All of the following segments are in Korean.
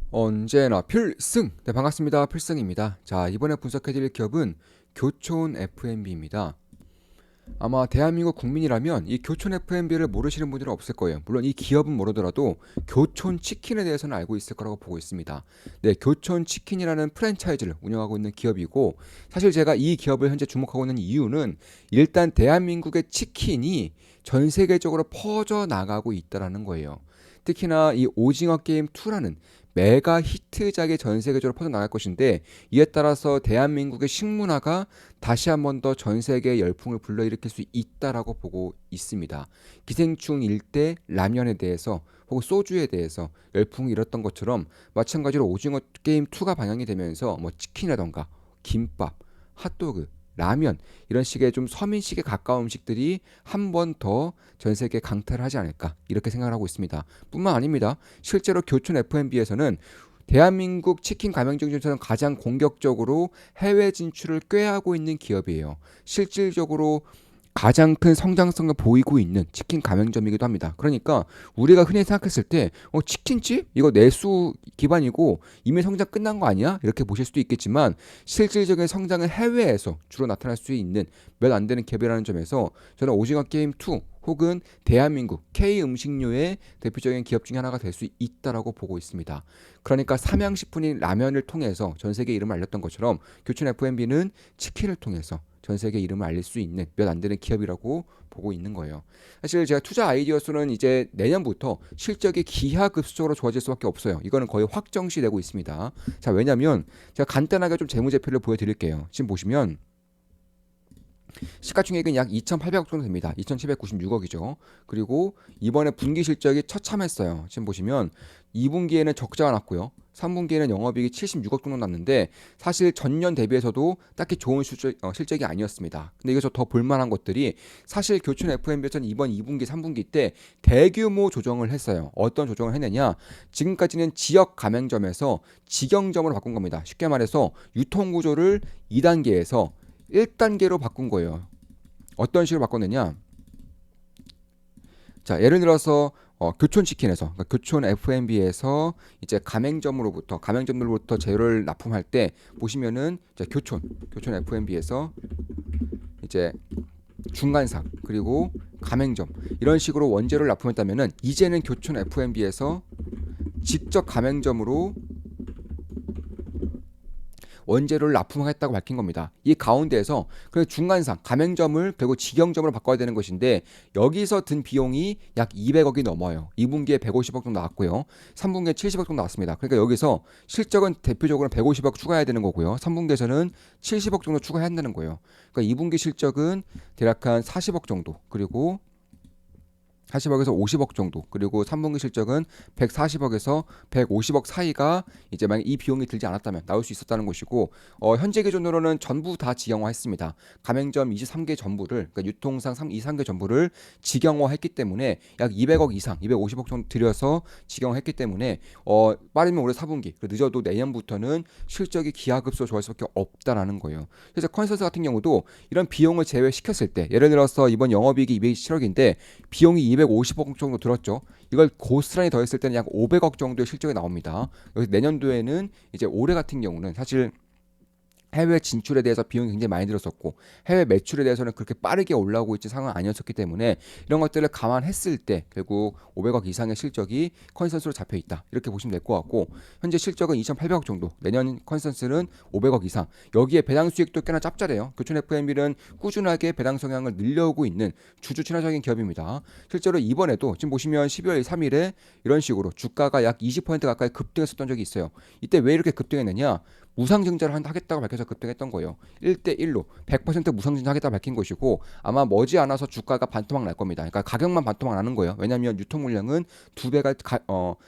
언제나 필승! 네, 반갑습니다. 필승입니다. 자, 이번에 분석해드릴 기업은 교촌 F&B입니다. 아마 대한민국 국민이라면 이 교촌 F&B를 모르시는 분들은 없을 거예요. 물론 이 기업은 모르더라도 교촌 치킨에 대해서는 알고 있을 거라고 보고 있습니다. 네, 교촌 치킨이라는 프랜차이즈를 운영하고 있는 기업이고, 사실 제가 이 기업을 현재 주목하고 있는 이유는 일단 대한민국의 치킨이 전 세계적으로 퍼져 나가고 있다라는 거예요. 특히나 이 오징어 게임 2라는 메가 히트작이 전 세계적으로 퍼져나갈 것인데, 이에 따라서 대한민국의 식문화가 다시 한 번 더 전 세계의 열풍을 불러일으킬 수 있다라고 보고 있습니다. 기생충 일대 라면에 대해서 혹은 소주에 대해서 열풍이 일었던 것처럼, 마찬가지로 오징어 게임 2가 방영이 되면서 뭐 치킨이라던가 김밥, 핫도그, 라면, 이런 식의 좀 서민식에 가까운 음식들이 한 번 더 전 세계에 강타를 하지 않을까, 이렇게 생각을 하고 있습니다. 뿐만 아닙니다. 실제로 교촌 F&B에서는 대한민국 치킨 가맹점 중에서는 가장 공격적으로 해외 진출을 꾀하고 있는 기업이에요. 실질적으로 가장 큰 성장성을 보이고 있는 치킨 가맹점이기도 합니다. 그러니까 우리가 흔히 생각했을 때 치킨집? 이거 내수 기반이고 이미 성장 끝난 거 아니야? 이렇게 보실 수도 있겠지만, 실질적인 성장은 해외에서 주로 나타날 수 있는 몇 안 되는 기업이라는 점에서 저는 오징어 게임 2 혹은 대한민국 K 음식료의 대표적인 기업 중에 하나가 될 수 있다라고 보고 있습니다. 그러니까 삼양식품인 라면을 통해서 전 세계 이름을 알렸던 것처럼 교촌 F&B는 치킨을 통해서 전 세계 이름을 알릴 수 있는 몇 안 되는 기업이라고 보고 있는 거예요. 사실 제가 투자 아이디어 수는 이제 내년부터 실적이 기하급수적으로 좋아질 수밖에 없어요. 이거는 거의 확정시되고 있습니다. 자, 왜냐면 제가 간단하게 좀 재무제표를 보여드릴게요. 지금 보시면 시가총액은 약 2,800억 정도 됩니다. 2,796억이죠. 그리고 이번에 분기 실적이 처참했어요. 지금 보시면 2분기에는 적자가 났고요. 3분기에는 영업이익이 76억 정도 났는데, 사실 전년 대비해서도 딱히 좋은 실적이 아니었습니다. 근데 여기서 더 볼만한 것들이, 사실 교촌 F&B에서는 이번 2분기, 3분기 때 대규모 조정을 했어요. 어떤 조정을 했느냐? 지금까지는 지역 가맹점에서 직영점으로 바꾼 겁니다. 쉽게 말해서 유통구조를 2단계에서 1단계로 바꾼 거예요. 어떤 식으로 바꿨느냐? 자, 예를 들어서 교촌치킨에서, 그러니까 교촌 F&B에서 이제 가맹점들로부터 재료를 납품할 때 보시면은 이제 교촌 F&B에서 이제 중간상 그리고 가맹점, 이런 식으로 원재료를 납품했다면은, 이제는 교촌 F&B에서 직접 가맹점으로 원재료를 납품하겠다고 밝힌 겁니다. 이 가운데에서 그 중간상 가맹점을 결국 직영점으로 바꿔야 되는 것인데, 여기서 든 비용이 약 200억이 넘어요. 2분기에 150억 정도 나왔고요. 3분기에 70억 정도 나왔습니다. 그러니까 여기서 실적은 대표적으로 150억 추가해야 되는 거고요. 3분기에서는 70억 정도 추가해야 한다는 거예요. 그러니까 2분기 실적은 대략 한 40억 정도, 그리고 40억에서 50억 정도, 그리고 3분기 실적은 140억에서 150억 사이가 이제 만약 이 비용이 들지 않았다면 나올 수 있었다는 것이고, 현재 기준으로는 전부 다 직영화했습니다. 가맹점 23개 전부를, 그러니까 유통상 23개 전부를 직영화했기 때문에 약 200억 이상, 250억 정도 들여서 직영화했기 때문에 빠르면 올해 4분기, 늦어도 내년부터는 실적이 기하급수로 좋아질 수밖에 없다라는 거예요. 그래서 컨설스 같은 경우도 이런 비용을 제외시켰을 때, 예를 들어서 이번 영업이익이 227억인데 비용이 250억 정도 들었죠. 이걸 고스란히 더했을 때는 약 500억 정도의 실적이 나옵니다. 여기서 내년도에는 이제 올해 같은 경우는 사실 해외 진출에 대해서 비용이 굉장히 많이 들었었고, 해외 매출에 대해서는 그렇게 빠르게 올라오고 있는 상황은 아니었었기 때문에, 이런 것들을 감안했을 때 결국 500억 이상의 실적이 컨센서스로 잡혀 있다, 이렇게 보시면 될 것 같고, 현재 실적은 2,800억 정도, 내년 컨센서스는 500억 이상. 여기에 배당 수익도 꽤나 짭짤해요. 교촌 F&B는 꾸준하게 배당 성향을 늘려오고 있는 주주 친화적인 기업입니다. 실제로 이번에도 지금 보시면 12월 3일에 이런 식으로 주가가 약 20% 가까이 급등했었던 적이 있어요. 이때 왜 이렇게 급등했느냐? 무상증자를 하겠다고 밝혀서 급등했던 거예요. 1대1로 100% 무상증자 하겠다고 밝힌 것이고, 아마 머지않아서 주가가 반토막 날 겁니다. 그러니까 가격만 반토막 나는 거예요. 왜냐하면 유통 물량은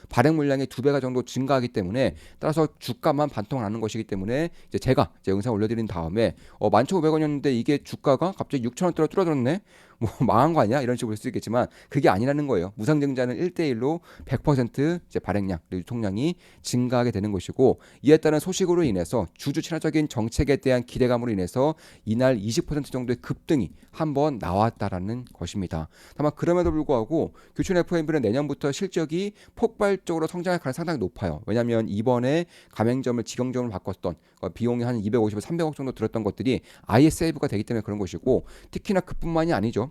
발행 물량이 두 배가 정도 증가하기 때문에, 따라서 주가만 반토막 나는 것이기 때문에, 이제 제가 영상 올려드린 다음에 11,500원이었는데 이게 주가가 갑자기 6,000원대로 뚫어졌네. 뭐 망한 거 아니야? 이런 식으로 볼 수 있겠지만 그게 아니라는 거예요. 무상증자는 1대1로 100% 이제 발행량, 유통량이 증가하게 되는 것이고 이에 따른 소식으로 인해서 주주 친화적인 정책에 대한 기대감으로 인해서 이날 20% 정도의 급등이 한번 나왔다라는 것입니다. 다만 그럼에도 불구하고 교촌 FMB는 내년부터 실적이 폭발적으로 성장할 가능성이 상당히 높아요. 왜냐하면 이번에 가맹점을 직영점으로 바꿨던 비용이 한 250에 300억 정도 들었던 것들이 아예 세이브가 되기 때문에 그런 것이고 특히나 그뿐만이 아니죠.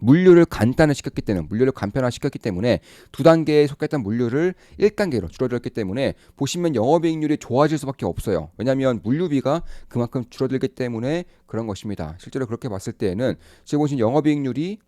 물류를 간단화시켰기 때문에 물류를 간편화시켰기 때문에 두 단계에 속했던 물류를 1단계로 줄어들었기 때문에 보시면 영업이익률이 좋아질 수밖에 없어요. 왜냐하면 물류비가 그만큼 줄어들기 때문에 그런 것입니다. 실제로 그렇게 봤을 때에는 지금 보신 영업이익률이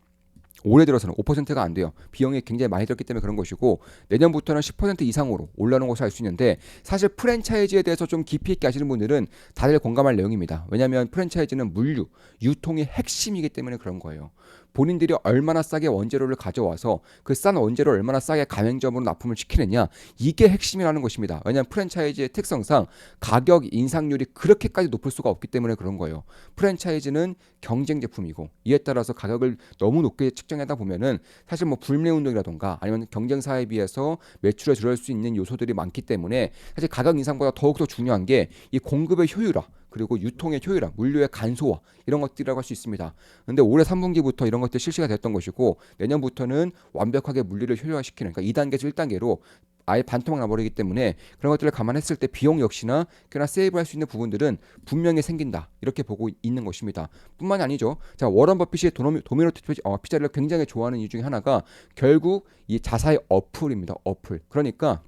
올해 들어서는 5%가 안 돼요. 비용이 굉장히 많이 들었기 때문에 그런 것이고 내년부터는 10% 이상으로 올라오는 것을 알 수 있는데 사실 프랜차이즈에 대해서 좀 깊이 있게 아시는 분들은 다들 공감할 내용입니다. 왜냐하면 프랜차이즈는 물류, 유통의 핵심이기 때문에 그런 거예요. 본인들이 얼마나 싸게 원재료를 가져와서 그 싼 원재료를 얼마나 싸게 가맹점으로 납품을 시키느냐 이게 핵심이라는 것입니다. 왜냐하면 프랜차이즈의 특성상 가격 인상률이 그렇게까지 높을 수가 없기 때문에 그런 거예요. 프랜차이즈는 경쟁 제품이고 이에 따라서 가격을 너무 높게 측정하다 보면은 사실 뭐 불매 운동이라던가 아니면 경쟁사에 비해서 매출을 줄일 수 있는 요소들이 많기 때문에 사실 가격 인상보다 더욱더 중요한 게 이 공급의 효율화 그리고 유통의 효율화, 물류의 간소화 이런 것들이라고 할 수 있습니다. 근데 올해 3분기부터 이런 것들이 실시가 됐던 것이고 내년부터는 완벽하게 물류를 효율화시키는 그러니까 2단계에서 1단계로 아예 반토막 나버리기 때문에 그런 것들을 감안했을 때 비용 역시나 꽤나 세이브할 수 있는 부분들은 분명히 생긴다 이렇게 보고 있는 것입니다. 뿐만이 아니죠. 자 워런 버핏이 도미노 피자를 굉장히 좋아하는 이유 중에 하나가 결국 이 자사의 어플입니다. 어플. 그러니까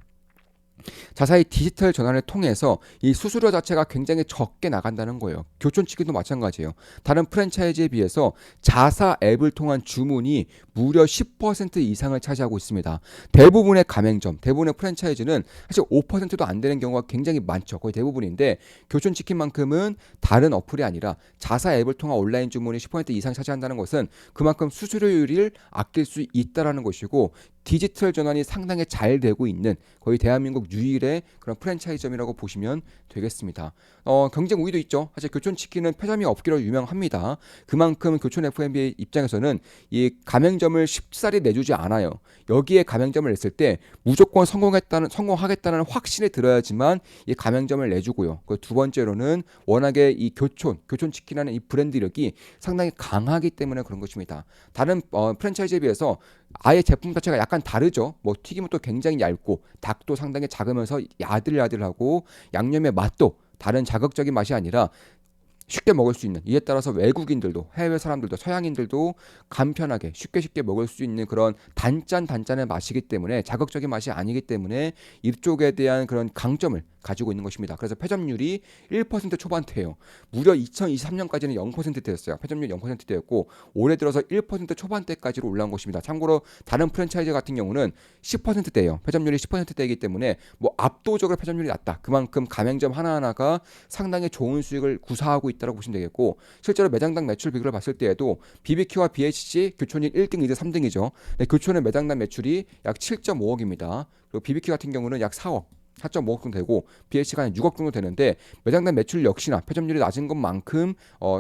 자사의 디지털 전환을 통해서 이 수수료 자체가 굉장히 적게 나간다는 거예요. 교촌치킨도 마찬가지예요. 다른 프랜차이즈에 비해서 자사 앱을 통한 주문이 무려 10% 이상을 차지하고 있습니다. 대부분의 가맹점, 대부분의 프랜차이즈는 사실 5%도 안 되는 경우가 굉장히 많죠. 거의 대부분인데 교촌치킨만큼은 다른 어플이 아니라 자사 앱을 통한 온라인 주문이 10% 이상 차지한다는 것은 그만큼 수수료율을 아낄 수 있다라는 것이고 디지털 전환이 상당히 잘 되고 있는 거의 대한민국 유일의 그런 프랜차이즈점이라고 보시면 되겠습니다. 경쟁 우위도 있죠. 사실 교촌치킨은 패점이 없기로 유명합니다. 그만큼 교촌 F&B 입장에서는 이 가맹점을 쉽사리 내주지 않아요. 여기에 가맹점을 냈을 때 무조건 성공하겠다는 확신이 들어야지만 이 가맹점을 내주고요. 그 두 번째로는 워낙에 이 교촌치킨이라는 이 브랜드력이 상당히 강하기 때문에 그런 것입니다. 다른 프랜차이즈에 비해서 아예 제품 자체가 약간 다르죠. 뭐 튀김은 또 굉장히 얇고 닭도 상당히 작으면서 야들야들하고 양념의 맛도 다른 자극적인 맛이 아니라 쉽게 먹을 수 있는 이에 따라서 외국인들도 해외 사람들도 서양인들도 간편하게 쉽게 먹을 수 있는 그런 단짠의 맛이기 때문에 자극적인 맛이 아니기 때문에 이쪽에 대한 그런 강점을 가지고 있는 것입니다. 그래서 패점률이 1% 초반대예요. 무려 2023년까지는 0%대였어요. 패점률 0%대였고 올해 들어서 1% 초반대까지로 올라온 것입니다. 참고로 다른 프랜차이즈 같은 경우는 10%대예요. 패점률이 10%대이기 때문에 뭐 압도적으로 패점률이 낮다. 그만큼 가맹점 하나하나가 상당히 좋은 수익을 구사하고 있다고 보시면 되겠고 실제로 매장당 매출 비교를 봤을 때에도 BBQ와 BHC 교촌이 1등, 2등, 3등이죠. 네, 교촌의 매장당 매출이 약 7.5억입니다. 그리고 BBQ 같은 경우는 약 4억. 4.5억 정도 되고 BH가 한 6억 정도 되는데 매장당 매출 역시나 패점률이 낮은 것만큼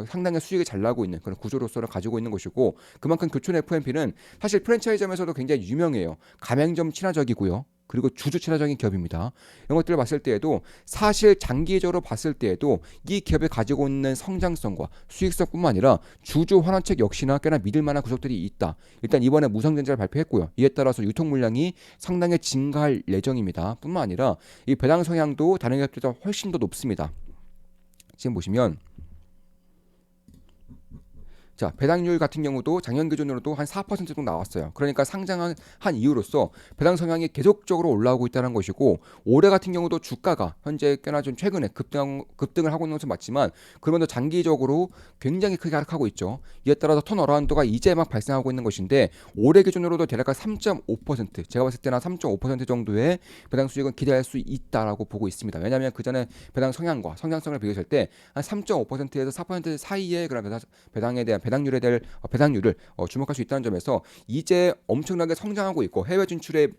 상당히 수익이 잘 나고 있는 그런 구조로서를 가지고 있는 것이고 그만큼 교촌 F&B는 사실 프랜차이즈점에서도 굉장히 유명해요. 가맹점 친화적이고요. 그리고 주주 친화적인 기업입니다. 이런 것들을 봤을 때에도 사실 장기적으로 봤을 때에도 이 기업이 가지고 있는 성장성과 수익성뿐만 아니라 주주 환원책 역시나 꽤나 믿을 만한 구석들이 있다. 일단 이번에 무상증자를 발표했고요. 이에 따라서 유통 물량이 상당히 증가할 예정입니다. 뿐만 아니라 이 배당 성향도 다른 기업들보다 훨씬 더 높습니다. 지금 보시면 자, 배당률 같은 경우도 작년 기준으로도 한 4% 정도 나왔어요. 그러니까 상장한 이유로서 배당 성향이 계속적으로 올라오고 있다는 것이고 올해 같은 경우도 주가가 현재 꽤나 좀 최근에 급등을 하고 있는 것은 맞지만 그러면서 장기적으로 굉장히 크게 하락하고 있죠. 이에 따라서 턴어라운드가 이제 막 발생하고 있는 것인데 올해 기준으로도 대략 3.5% 제가 봤을 때는 3.5% 정도의 배당 수익은 기대할 수 있다라고 보고 있습니다. 왜냐하면 그 전에 배당 성향과 성장성을 비교했을 때 한 3.5%에서 4% 사이의 그런 배당에 대한 배당률을 주목할 수 있다는 점에서 이제 엄청나게 성장하고 있고 해외 진출에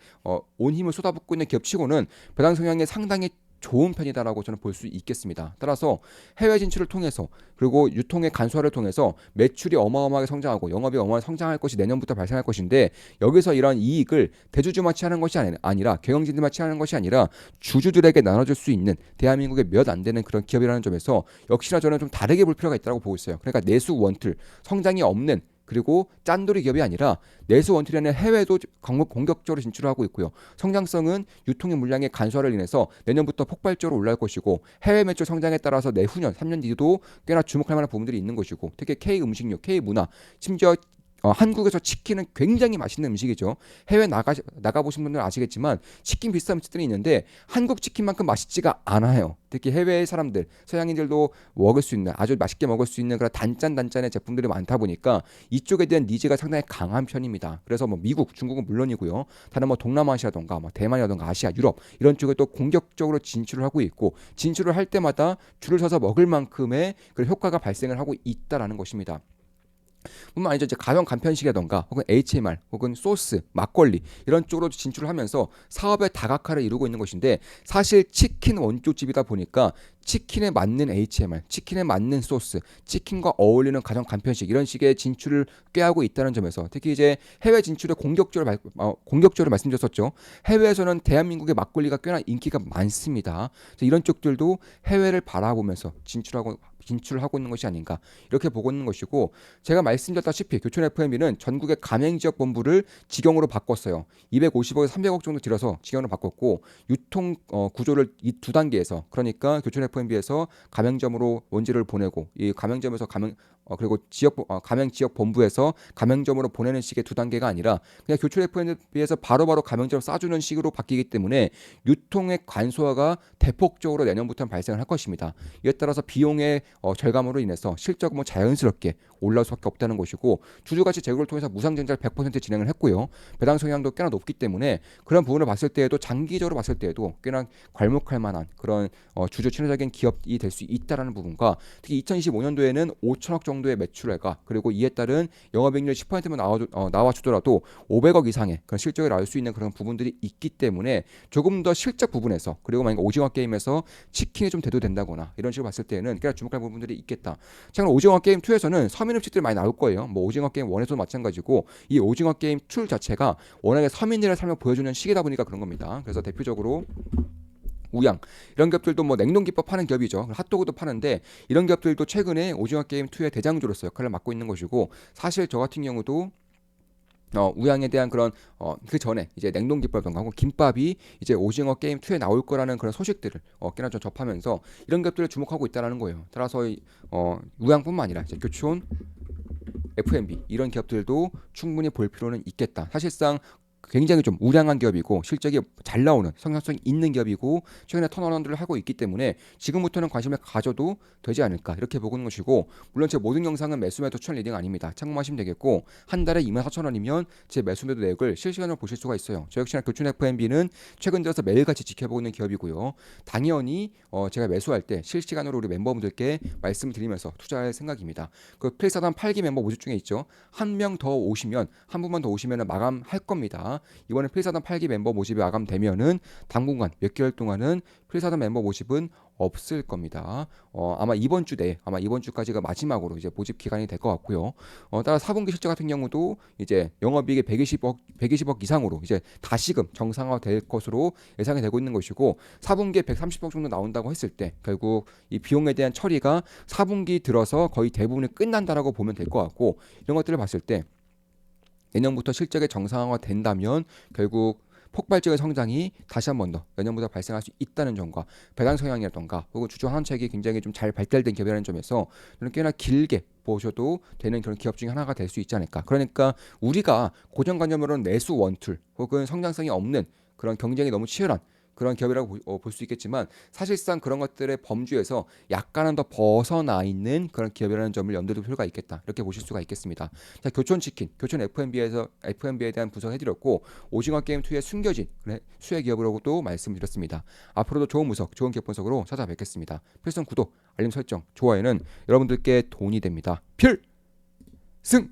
온 힘을 쏟아붓고 있는 기업치고는 배당 성향이 상당히 좋은 편이다라고 저는 볼 수 있겠습니다. 따라서 해외 진출을 통해서 그리고 유통의 간소화를 통해서 매출이 어마어마하게 성장하고 영업이 어마어마하게 성장할 것이 내년부터 발생할 것인데 여기서 이런 이익을 대주주마치 하는 것이 아니라 경영진들마치 하는 것이 아니라 주주들에게 나눠줄 수 있는 대한민국에 몇 안 되는 그런 기업이라는 점에서 역시나 저는 좀 다르게 볼 필요가 있다고 보고 있어요. 그러니까 내수 원툴 성장이 없는 그리고 짠돌이 기업이 아니라 내수 원툴에는 해외도 공격적으로 진출하고 있고요. 성장성은 유통의 물량의 간소화를 인해서 내년부터 폭발적으로 올라갈 것이고 해외 매출 성장에 따라서 내후년 3년 뒤도 꽤나 주목할 만한 부분들이 있는 것이고 특히 K 음식료, K 문화, 심지어 한국에서 치킨은 굉장히 맛있는 음식이죠. 해외 나가보신 분들은 아시겠지만 치킨 비슷한 음식들이 있는데 한국 치킨만큼 맛있지가 않아요. 특히 해외 사람들, 서양인들도 먹을 수 있는 아주 맛있게 먹을 수 있는 그런 단짠단짠의 제품들이 많다 보니까 이쪽에 대한 니즈가 상당히 강한 편입니다. 그래서 뭐 미국, 중국은 물론이고요. 다른 뭐 동남아시아던가 뭐 대만이라던가 아시아, 유럽 이런 쪽에 또 공격적으로 진출을 하고 있고 진출을 할 때마다 줄을 서서 먹을 만큼의 그런 효과가 발생을 하고 있다라는 것입니다. 뿐만 아니라 이제 가정 간편식이라던가 혹은 HMR 혹은 소스, 막걸리 이런 쪽으로 진출을 하면서 사업의 다각화를 이루고 있는 것인데 사실 치킨 원조집이다 보니까 치킨에 맞는 HMR, 치킨에 맞는 소스, 치킨과 어울리는 가정 간편식 이런 식의 진출을 꾀하고 있다는 점에서 특히 이제 해외 진출에 공격적으로 말씀드렸었죠. 해외에서는 대한민국의 막걸리가 꽤나 인기가 많습니다. 이런 쪽들도 해외를 바라보면서 진출을 하고 있는 것이 아닌가 이렇게 보고 있는 것이고 제가 말씀드렸다시피 교촌 FMB는 전국의 가맹지역 본부를 직영으로 바꿨어요. 250억에서 300억 정도 들여서 직영으로 바꿨고 유통 구조를 이 두 단계에서 그러니까 교촌 FMB에서 가맹점으로 원재료를 보내고 이 가맹점에서 그리고 가맹 지역 본부에서 가맹점으로 보내는 식의 두 단계가 아니라 그냥 교촌 FMB에서 바로바로 가맹점 싸주는 식으로 바뀌기 때문에 유통의 간소화가 대폭적으로 내년부터 발생을 할 것입니다. 이에 따라서 비용의 절감으로 인해서 실적은 뭐 자연스럽게 올라올 수밖에 없다는 것이고 주주가치 제고를 통해서 무상증자를 100% 진행을 했고요. 배당 성향도 꽤나 높기 때문에 그런 부분을 봤을 때에도 장기적으로 봤을 때에도 꽤나 괄목할 만한 그런 주주 친화적인 기업이 될 수 있다라는 부분과 특히 2025년도에는 5천억 정도의 매출액과 그리고 이에 따른 영업이익률 10%만 나와주더라도 500억 이상의 그런 실적을 나올 수 있는 그런 부분들이 있기 때문에 조금 더 실적 부분에서 그리고 만약 오징어 게임에서 치킨이 좀 대두된다거나 이런 식으로 봤을 때는 꽤나 주목할 부분들이 있겠다. 참고로 오징어 게임 2에서는 서민 음식들이 많이 나올 거예요. 뭐 오징어 게임 1에서도 마찬가지고 이 오징어 게임 2 자체가 워낙에 서민들의 삶을 보여주는 시기다 보니까 그런 겁니다. 그래서 대표적으로 우양 이런 기업들도 뭐 냉동 기법 파는 기업이죠. 핫도그도 파는데 이런 기업들도 최근에 오징어 게임 2의 대장주로서 역할을 맡고 있는 것이고 사실 저 같은 경우도 우양에 대한 그런 그 전에 이제 냉동 김밥이던가 하고 김밥이 이제 오징어 게임 2에 나올 거라는 그런 소식들을 꽤나 좀 접하면서 이런 것들을 주목하고 있다라는 거예요. 따라서 우양뿐만 아니라 이제 교촌 FMB 이런 기업들도 충분히 볼 필요는 있겠다. 사실상 굉장히 좀 우량한 기업이고 실적이 잘 나오는 성장성이 있는 기업이고 최근에 턴어라운드를 하고 있기 때문에 지금부터는 관심을 가져도 되지 않을까 이렇게 보고 있는 것이고 물론 제 모든 영상은 매수매도 추천 리딩 아닙니다. 참고하시면 되겠고 한 달에 24,000원이면 제 매수매도 내역을 실시간으로 보실 수가 있어요. 저 역시나 교촌 FMB는 최근 들어서 매일같이 지켜보고 있는 기업이고요. 당연히 제가 매수할 때 실시간으로 우리 멤버분들께 말씀드리면서 투자할 생각입니다. 그 플레이사단 8기 멤버 모집 중에 있죠. 한 명 더 오시면 한 분만 더 오시면 마감할 겁니다. 이번에 필사단 8기 멤버 모집이 마감되면은 당분간 몇 개월 동안은 필사단 멤버 모집은 없을 겁니다. 아마 이번 주 내에 아마 이번 주까지가 마지막으로 이제 모집 기간이 될 것 같고요. 따라 4분기 실적 같은 경우도 이제 영업이익이 120억 이상으로 이제 다시금 정상화될 것으로 예상이 되고 있는 것이고 4분기에 130억 정도 나온다고 했을 때 결국 이 비용에 대한 처리가 4분기 들어서 거의 대부분이 끝난다라고 보면 될 것 같고 이런 것들을 봤을 때 내년부터 실적이 정상화가 된다면 결국 폭발적인 성장이 다시 한 번 더 내년부터 발생할 수 있다는 점과 배당 성향이라던가 혹은 주주 환원책이 굉장히 좀 잘 발달된 기업이라는 점에서 저는 꽤나 길게 보셔도 되는 그런 기업 중에 하나가 될 수 있지 않을까. 그러니까 우리가 고정관념으로는 내수 원툴 혹은 성장성이 없는 그런 경쟁이 너무 치열한 그런 기업이라고 볼 수 있겠지만 사실상 그런 것들의 범주에서 약간은 더 벗어나 있는 그런 기업이라는 점을 염두에 둘 필요가 있겠다. 이렇게 보실 수가 있겠습니다. 자, 교촌치킨, 교촌 FMB에 대한 분석해드렸고 오징어 게임 2의 숨겨진 수혜 기업으로도 말씀드렸습니다. 앞으로도 좋은 분석, 좋은 기업 분석으로 찾아뵙겠습니다. 필승 구독, 알림 설정, 좋아요는 여러분들께 돈이 됩니다. 필승!